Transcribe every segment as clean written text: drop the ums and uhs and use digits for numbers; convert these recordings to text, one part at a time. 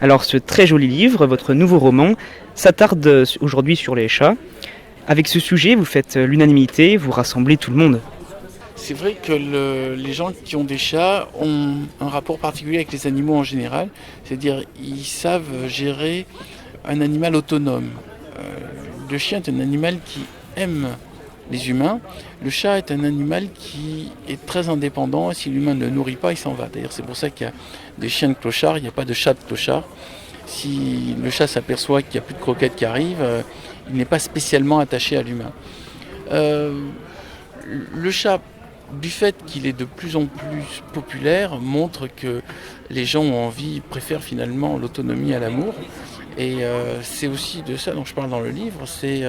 Alors ce très joli livre, votre nouveau roman, s'attarde aujourd'hui sur les chats. Avec ce sujet, vous faites l'unanimité, vous rassemblez tout le monde. C'est vrai que les gens qui ont des chats ont un rapport particulier avec les animaux en général, c'est-à-dire ils savent gérer un animal autonome. Le chien est un animal qui aime les humains. Le chat est un animal qui est très indépendant et si l'humain ne le nourrit pas, il s'en va. D'ailleurs, c'est pour ça qu'il y a des chiens de clochard, il n'y a pas de chat de clochard. Si le chat s'aperçoit qu'il n'y a plus de croquettes qui arrivent, il n'est pas spécialement attaché à l'humain. Euh, le chat, du fait qu'il est de plus en plus populaire, montre que les gens ont envie, préfèrent finalement l'autonomie à l'amour. Et c'est aussi de ça dont je parle dans le livre, c'est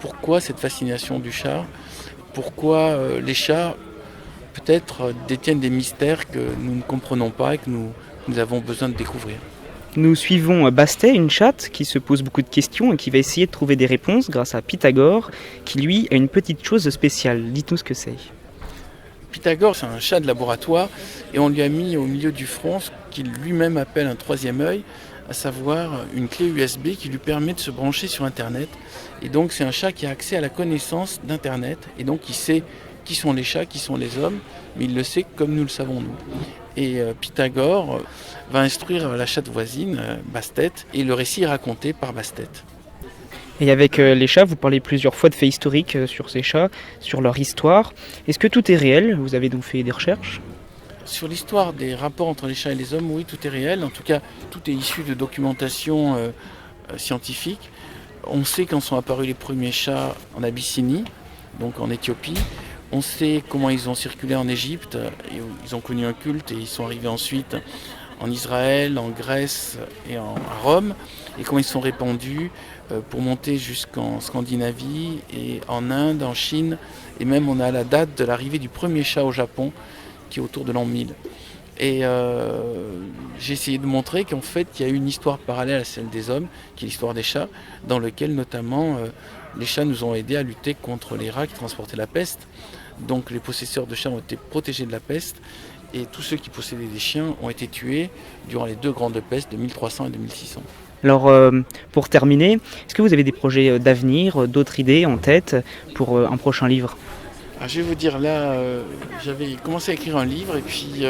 pourquoi cette fascination du chat, pourquoi les chats peut-être détiennent des mystères que nous ne comprenons pas et que nous avons besoin de découvrir. Nous suivons Bastet, une chatte qui se pose beaucoup de questions et qui va essayer de trouver des réponses grâce à Pythagore, qui lui a une petite chose spéciale. Dites-nous ce que c'est. Pythagore, c'est un chat de laboratoire et on lui a mis au milieu du front ce qu'il lui-même appelle un troisième œil, à savoir une clé USB qui lui permet de se brancher sur Internet. Et donc c'est un chat qui a accès à la connaissance d'Internet et donc il sait qui sont les chats, qui sont les hommes, mais il le sait comme nous le savons nous. Et Pythagore va instruire la chatte voisine, Bastet, et le récit est raconté par Bastet. Et avec les chats, vous parlez plusieurs fois de faits historiques sur ces chats, sur leur histoire. Est-ce que tout est réel? Vous avez donc fait des recherches? Sur l'histoire des rapports entre les chats et les hommes, oui, tout est réel. En tout cas, tout est issu de documentation scientifique. On sait quand sont apparus les premiers chats en Abyssinie, donc en Éthiopie. On sait comment ils ont circulé en Égypte. Ils ont connu un culte et ils sont arrivés ensuite en Israël, en Grèce et à Rome. Et comment ils sont répandus pour monter jusqu'en Scandinavie et en Inde, en Chine. Et même on a la date de l'arrivée du premier chat au Japon, qui est autour de l'an 1000. Et j'ai essayé de montrer qu'en fait, il y a une histoire parallèle à celle des hommes, qui est l'histoire des chats, dans laquelle notamment les chats nous ont aidés à lutter contre les rats qui transportaient la peste. Donc les possesseurs de chats ont été protégés de la peste, et tous ceux qui possédaient des chiens ont été tués durant les deux grandes pestes de 1300 et de 1600. Alors, pour terminer, est-ce que vous avez des projets d'avenir, d'autres idées en tête pour un prochain livre? Alors, je vais vous dire, là, j'avais commencé à écrire un livre et puis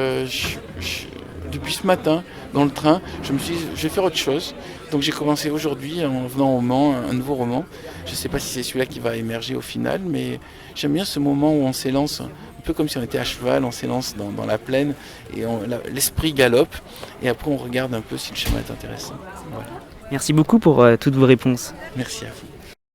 depuis ce matin, dans le train, je me suis dit, je vais faire autre chose. Donc j'ai commencé aujourd'hui en venant au Mans, un nouveau roman. Je ne sais pas si c'est celui-là qui va émerger au final, mais j'aime bien ce moment où on s'élance, un peu comme si on était à cheval, on s'élance dans la plaine et l'esprit galope. Et après on regarde un peu si le chemin est intéressant. Voilà. Merci beaucoup pour toutes vos réponses. Merci à vous.